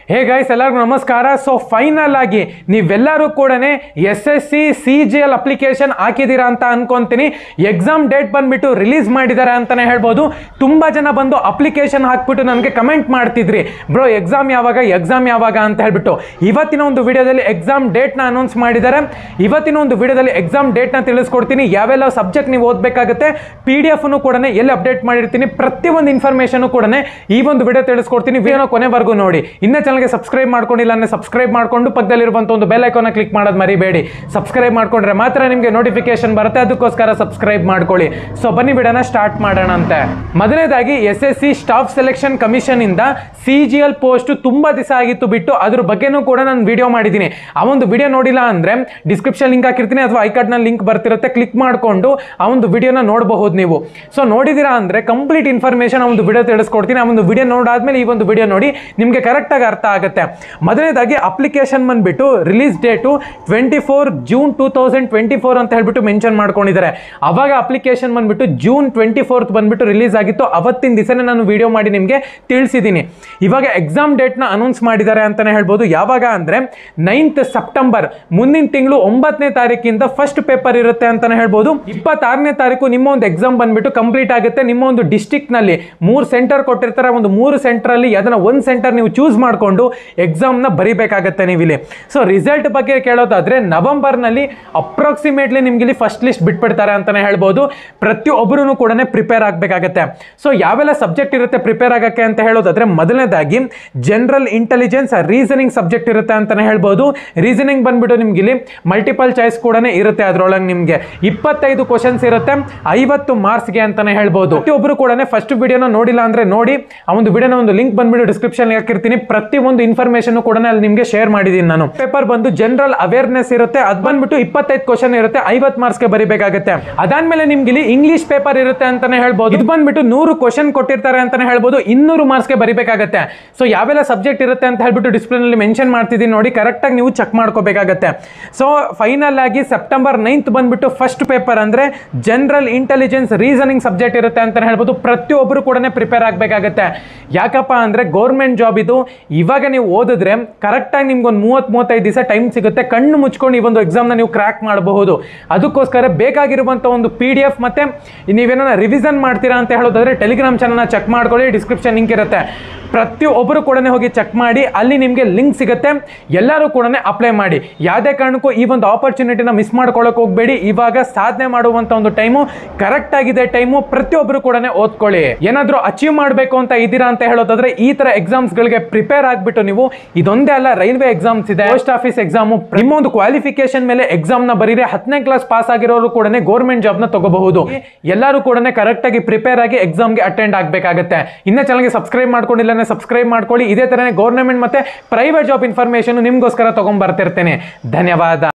Hey guys ಎಲ್ಲರಿಗೂ ನಮಸ್ಕಾರ. So final ಆಗಿ ನೀವೆಲ್ಲರೂ ಕೂಡ SSC CGL ಅಪ್ಲಿಕೇಶನ್ ಹಾಕಿದ್ದೀರಾ ಅಂತ ಅನ್ಕೊಂತೀನಿ. ಎಕ್ಸಾಮ್ ಡೇಟ್ ಬಂದ್ಬಿಟ್ಟು ರಿಲೀಸ್ ಮಾಡಿದ್ದಾರೆ ಅಂತಾನೆ ಹೇಳ್ಬೋದು. ತುಂಬಾ ಜನ ಬಂದು ಅಪ್ಲಿಕೇಶನ್ ಹಾಕ್ಬಿಟ್ಟು ನನಗೆ ಕಮೆಂಟ್ ಮಾಡ್ತಿದ್ರಿ, ಬ್ರೋ ಎಕ್ಸಾಮ್ ಯಾವಾಗ ಅಂತ ಹೇಳ್ಬಿಟ್ಟು. ಇವತ್ತಿನ ಒಂದು ವಿಡಿಯೋದಲ್ಲಿ ಎಕ್ಸಾಮ್ ಡೇಟ್ನ ಅನೌನ್ಸ್ ಮಾಡಿದ್ದಾರೆ. ಇವತ್ತಿನ ಒಂದು ವಿಡಿಯೋದಲ್ಲಿ ಎಕ್ಸಾಮ್ ಡೇಟ್ನ ತಿಳಿಸ್ಕೊಡ್ತೀನಿ. ಯಾವೆಲ್ಲ ಸಬ್ಜೆಕ್ಟ್ ನೀವು ಓದಬೇಕಾಗುತ್ತೆ, PDF ಕೂಡ ಎಲ್ಲಿ ಅಪ್ಡೇಟ್ ಮಾಡಿರ್ತೀನಿ, ಪ್ರತಿಯೊಂದು ಇನ್ಫಾರ್ಮೇಶನ್ ಕೂಡ ಈ ಒಂದು ವಿಡಿಯೋ ತಿಳಿಸ್ಕೊಡ್ತೀನಿ. ವಿಡಿಯೋನ ಕೊನೆವರೆಗೂ ನೋಡಿ. ಇನ್ನೇ ಚಾನಲ್ಗೆ ಸಬ್ಸ್ಕ್ರೈಬ್ ಮಾಡ್ಕೊಂಡಿಲ್ಲ ಅಂದ್ರೆ ಸಬ್ಸ್ಕ್ರೈಬ್ ಮಾಡ್ಕೊಂಡು ಪಕ್ಕದಲ್ಲಿರುವಂತ ಒಂದು ಬೆಲ್ ಐಕಾನ್ ಕ್ಲಿಕ್ ಮಾಡೋದು ಮರಿಬೇಡಿ. ಸಬ್ಸ್ಕ್ರೈಬ್ ಮಾಡ್ಕೊಂಡ್ರೆ ಮಾತ್ರ ನಿಮಗೆ ನೋಟಿಫಿಕೇಶನ್ ಬರುತ್ತೆ, ಅದಕ್ಕೋಸ್ಕರ ಸಬ್ಸ್ಕ್ರೈಬ್ ಮಾಡ್ಕೊಳ್ಳಿ. ಸೊ ಬನ್ನಿ ವಿಡಿಯೋನ ಸ್ಟಾರ್ಟ್ ಮಾಡೋಣ ಅಂತೆ. ಮೊದಲನೇದಾಗಿ SSC ಸ್ಟಾಫ್ ಸೆಲೆಕ್ಷನ್ ಕಮಿಷನ್ ಇಂದ CGL ಪೋಸ್ಟ್ ತುಂಬಾ ದಿವಸ ಆಗಿತ್ತು ಬಿಟ್ಟು, ಅದ್ರ ಬಗ್ಗೆನೂ ಕೂಡ ನಾನು ವಿಡಿಯೋ ಮಾಡಿದ್ದೀನಿ. ಆ ಒಂದು ವಿಡಿಯೋ ನೋಡಿಲ್ಲ ಅಂದ್ರೆ ಡಿಸ್ಕ್ರಿಪ್ಷನ್ ಲಿಂಕ್ ಹಾಕಿರ್ತೀನಿ ಅಥವಾ ಐಕಾರ್ಡ್ ನಲ್ಲಿ ಲಿಂಕ್ ಬರ್ತಿರುತ್ತೆ, ಕ್ಲಿಕ್ ಮಾಡ್ಕೊಂಡು ಆ ಒಂದು ವಿಡಿಯೋನ ನೋಡಬಹುದು ನೀವು. ಸೊ ನೋಡಿದಿರಾ ಅಂದ್ರೆ ಕಂಪ್ಲೀಟ್ ಇನ್ಫಾರ್ಮೇಶನ್ ಆ ಒಂದು ವಿಡಿಯೋ ತಿಳಿಸ್ಕೊಡ್ತೀನಿ. ಆ ಒಂದು ವಿಡಿಯೋ ನೋಡಾದ್ಮೇಲೆ ಈ ಒಂದು ವಿಡಿಯೋ ನೋಡಿ ನಿಮಗೆ ಕರೆಕ್ಟ್ ಆಗಿ ಅರ್ಥ ಆಗುತ್ತೆ. ಮೊದಲನೇದಾಗಿ ಅಪ್ಲಿಕೇಶನ್ ಬಂದ್ಬಿಟ್ಟು ರಿಲೀಸ್ ಡೇಟು 24 ಜೂನ್ 2024 ಅಂತ ಹೇಳ್ಬಿಟ್ಟು ಮೆನ್ಷನ್ ಮಾಡ್ಕೊಂಡಿದ್ದಾರೆ. ಅವಾಗ ಅಪ್ಲಿಕೇಶನ್ ಬಂದ್ಬಿಟ್ಟು ಜೂನ್ 24 ಬಂದ್ಬಿಟ್ಟು ರಿಲೀಸ್ ಆಗಿತ್ತು. ಅವತ್ತಿನ ದಿವಸನೇ ನಾನು ವಿಡಿಯೋ ಮಾಡಿ ನಿಮಗೆ ತಿಳಿಸಿದ್ದೀನಿ. ಇವಾಗ ಎಕ್ಸಾಮ್ ಡೇಟ್ನ ಅನೌನ್ಸ್ ಮಾಡಿದ್ದಾರೆ ಅಂತಾನೆ ಹೇಳ್ಬೋದು. ಯಾವಾಗ ಅಂದ್ರೆ 9th ಸೆಪ್ಟೆಂಬರ್, ಮುಂದಿನ ತಿಂಗಳು 9ನೇ ತಾರೀಕಿಂದ ಫಸ್ಟ್ ಪೇಪರ್ ಇರುತ್ತೆ ಅಂತಾನೆ ಹೇಳ್ಬೋದು. 26ನೇ ತಾರೀಕು ನಿಮ್ಮ ಒಂದು ಎಕ್ಸಾಮ್ ಬಂದ್ಬಿಟ್ಟು ಕಂಪ್ಲೀಟ್ ಆಗುತ್ತೆ. ನಿಮ್ಮ ಒಂದು ಡಿಸ್ಟ್ರಿಕ್ಟ್ ನಲ್ಲಿ 3 ಸೆಂಟರ್ ಕೊಟ್ಟಿರ್ತಾರೆ. ಒಂದು 3 ಸೆಂಟರ್ ಅಲ್ಲಿ ಅದನ್ನ ಒಂದು ಸೆಂಟರ್ ನೀವು ಚೂಸ್ ಮಾಡಿಕೊಂಡು ಎಕ್ಸಾಮ್ ನ ಬರಿಬೇಕಾಗತ್ತೆ ನೀವು ಇಲ್ಲಿ. ಸೊ ರಿಸಲ್ಟ್ ಬಗ್ಗೆ ಕೇಳೋದಾದ್ರೆ ನವೆಂಬರ್ ನಲ್ಲಿ ಅಪ್ರಾಕ್ಸಿಮೇಟ್ಲಿ ನಿಮ್ಗೆ ಇಲ್ಲಿ ಫಸ್ಟ್ ಲಿಸ್ಟ್ ಬಿಟ್ಬಿಡ್ತಾರೆ ಅಂತಾನೆ ಹೇಳ್ಬೋದು. ಪ್ರತಿಯೊಬ್ಬರು ಕೂಡ ಪ್ರಿಪೇರ್ ಆಗಬೇಕಾಗತ್ತೆ. ಸೊ ಯಾವೆಲ್ಲ ಸಬ್ಜೆಕ್ಟ್ ಇರುತ್ತೆ ಪ್ರಿಪೇರ್ ಆಗಕ್ಕೆ ಅಂತ ಹೇಳೋದಾದ್ರೆ, ಮೊದಲನೇದಾಗಿ ಜನರಲ್ ಇಂಟೆಲಿಜೆನ್ಸ್ ರೀಸನಿಂಗ್ ಸಬ್ಜೆಕ್ಟ್ ಇರುತ್ತೆ ಅಂತಾನೆ ಹೇಳ್ಬೋದು. ರೀಸನಿಂಗ್ ಬಂದ್ಬಿಟ್ಟು ನಿಮ್ಗೆ ಇಲ್ಲಿ ಮಲ್ಟಿಪಲ್ ಚಾಯ್ಸ್ ಕೂಡ ಇರುತ್ತೆ. ಅದ್ರೊಳಗೆ ನಿಮ್ಗೆ 25 ಕ್ವಶನ್ಸ್ ಇರುತ್ತೆ, 50 ಮಾರ್ಕ್ಸ್ಗೆ ಅಂತಾನೆ ಹೇಳ್ಬೋದು. ಪ್ರತಿಯೊಬ್ಬರು ಕೂಡ ಫಸ್ಟ್ ವಿಡಿಯೋನ ನೋಡಿಲ್ಲ ಅಂದ್ರೆ ನೋಡಿ, ಆ ಒಂದು ವಿಡಿಯೋನ ಒಂದು ಲಿಂಕ್ ಬಂದ್ಬಿಟ್ಟು ಡಿಸ್ಕ್ರಿಪ್ಷನ್ ಹಾಕಿರ್ತೀನಿ. ಪ್ರತಿಯೊಂದು ಇನ್ಫಾರ್ಮೇಶನ್ ಕೂಡ ಅಲ್ಲಿ ನಿಮಗೆ ಶೇರ್ ಮಾಡಿದೀನಿ ನಾನು. ಪೇಪರ್ ಬಂದು ಜನರಲ್ ಅವೇರ್ನೆಸ್ ಇರುತ್ತೆ, ಅದು ಬಂದ್ಬಿಟ್ಟು 25 ಕ್ವಶನ್ ಇರುತ್ತೆ, 50 ಮಾರ್ಕ್ಸ್ಗೆ ಬರಿಬೇಕಾಗುತ್ತೆ. ಅದಾದ್ಮೇಲೆ ನಿಮ್ಗೆ ಇಲ್ಲಿ ಇಂಗ್ಲಿಷ್ ಪೇಪರ್ ಇರುತ್ತೆ ಅಂತಾನೆ ಹೇಳ್ಬೋದು. ಇದು ಬಂದ್ಬಿಟ್ಟು 100 ಕ್ವಶನ್ ಕೊಟ್ಟಿರ್ತಾರೆ ಅಂತಾನೆ ಹೇಳ್ಬೋದು, 200 ಮಾರ್ಕ್ಸ್ಗೆ ಬರಿಬೇಕಾಗುತ್ತೆ. ಸೊ ಯಾವೆಲ್ಲ ಸಬ್ಜೆಕ್ಟ್ ಇರುತ್ತೆ ಅಂತ ಹೇಳ್ಬಿಟ್ಟು ಡಿಸ್ಪ್ಲೇ ನಲ್ಲಿ ಮೆನ್ಷನ್ ಮಾಡ್ತಿದ್ದೀನಿ ನೋಡಿ, ಕರೆಕ್ಟ್ ಆಗಿ ನೀವು ಚೆಕ್ ಮಾಡ್ಕೋಬೇಕಾಗತ್ತೆ. ಸೊ ಫೈನಲ್ ಆಗಿ ಸೆಪ್ಟೆಂಬರ್ 9th ಬಂದ್ಬಿಟ್ಟು ಫಸ್ಟ್ ಪೇಪರ್ ಅಂದ್ರೆ ಜನರಲ್ ಇಂಟೆಲಿಜೆನ್ಸ್ ರೀಸನಿಂಗ್ ಸಬ್ಜೆಕ್ಟ್ ಇರುತ್ತೆ ಅಂತಾನೆ ಹೇಳ್ಬೋದು. ಪ್ರತಿಯೊಬ್ಬರು ಕೂಡ ಪ್ರಿಪೇರ್ ಆಗಬೇಕಾಗತ್ತೆ. ಯಾಕಪ್ಪ ಅಂದ್ರೆ ಗೌರ್ಮೆಂಟ್ ಜಾಬ್ ಇದು. ಇವಾಗ ನೀವು ಓದಿದ್ರೆ ಕರೆಕ್ಟ್ ಆಗಿ ನಿಮ್ಗೆ ಒಂದು 30-35 ದಿವಸ ಟೈಮ್ ಸಿಗುತ್ತೆ. ಕಣ್ಣು ಮುಚ್ಕೊಂಡು ಈ ಒಂದು ಎಕ್ಸಾಮ್ ನ ನೀವು ಕ್ರ್ಯಾಕ್ ಮಾಡಬಹುದು. ಅದಕ್ಕೋಸ್ಕರ ಬೇಕಾಗಿರುವಂತ ಒಂದು PDF ಮತ್ತೆ ನೀವೇನ ರಿವಿಷನ್ ಮಾಡ್ತೀರಾ ಅಂತ ಹೇಳೋದಾದ್ರೆ ಟೆಲಿಗ್ರಾಮ್ ಚಾನಲ್ನ ಚೆಕ್ ಮಾಡ್ಕೊಳ್ಳಿ, ಡಿಸ್ಕ್ರಿಪ್ಷನ್ ಲಿಂಕ್ ಇರುತ್ತೆ. ಪ್ರತಿಯೊಬ್ಬರು ಕೂಡ ಹೋಗಿ ಚೆಕ್ ಮಾಡಿ, ಅಲ್ಲಿ ನಿಮಗೆ ಲಿಂಕ್ ಸಿಗುತ್ತೆ. ಎಲ್ಲರೂ ಕೂಡ ಅಪ್ಲೈ ಮಾಡಿ. ಯಾವುದೇ ಕಾರಣಕ್ಕೂ ಈ ಒಂದು ಆಪರ್ಚುನಿಟಿನ ಮಿಸ್ ಮಾಡ್ಕೊಳ್ಳೋಕೆ ಹೋಗಬೇಡಿ. ಇವಾಗ ಸಾಧನೆ ಮಾಡುವಂತ ಒಂದು ಟೈಮು, ಕರೆಕ್ಟ್ ಆಗಿದೆ ಟೈಮು. ಪ್ರತಿಯೊಬ್ಬರು ಕೂಡ ಓದ್ಕೊಳ್ಳಿ. ಏನಾದರೂ ಅಚೀವ್ ಮಾಡಬೇಕು ಅಂತ ಇದ್ದೀರಾ ಅಂತ ಹೇಳೋದಾದ್ರೆ ಈ ತರ ಎಕ್ಸಾಮ್ಸ್ ಗಳಿಗೆ ಪ್ರಿಪೇರ್ ಆಗ್ಬಿಟ್ಟು ನೀವು, ಇದೊಂದೇ ಅಲ್ಲ, ರೈಲ್ವೆ ಎಕ್ಸಾಮ್ಸ್ ಇದೆ, ಪೋಸ್ಟ್ ಆಫೀಸ್ ಎಕ್ಸಾಮ್, ನಿಮ್ಮ ಒಂದು ಕ್ವಾಲಿಫಿಕೇಶನ್ ಮೇಲೆ ಎಕ್ಸಾಮ್ ನ ಬರೀರಿ. 10ನೇ ಕ್ಲಾಸ್ ಪಾಸ್ ಆಗಿರೋರು ಕೂಡ ಗೌರ್ಮೆಂಟ್ ಜಾಬ್ ನ ತಗೋಬಹುದು. ಎಲ್ಲರೂ ಕೂಡ ಕರೆಕ್ಟ್ ಆಗಿ ಪ್ರಿಪೇರ್ ಆಗಿ ಎಕ್ಸಾಮ್ಗೆ ಅಟೆಂಡ್ ಆಗಬೇಕಾಗುತ್ತೆ. ಇನ್ನ ಚಾನಲ್ಗೆ ಸಬ್ಸ್ಕ್ರೈಬ್ ಮಾಡ್ಕೊಂಡಿಲ್ಲ ಸಬ್ಸ್ಕ್ರೈಬ್ ಮಾಡ್ಕೊಳ್ಳಿ. ಇದೇ ತರನೇ ಗೌರ್ಮೆಂಟ್ ಮತ್ತೆ ಪ್ರೈವೇಟ್ ಜಾಬ್ ಇನ್ಫಾರ್ಮೇಶನ್ ನಿಮ್ಗೋಸ್ಕರ ತಗೊಂಡ್ ಬರ್ತಿರ್ತೇನೆ. ಧನ್ಯವಾದ.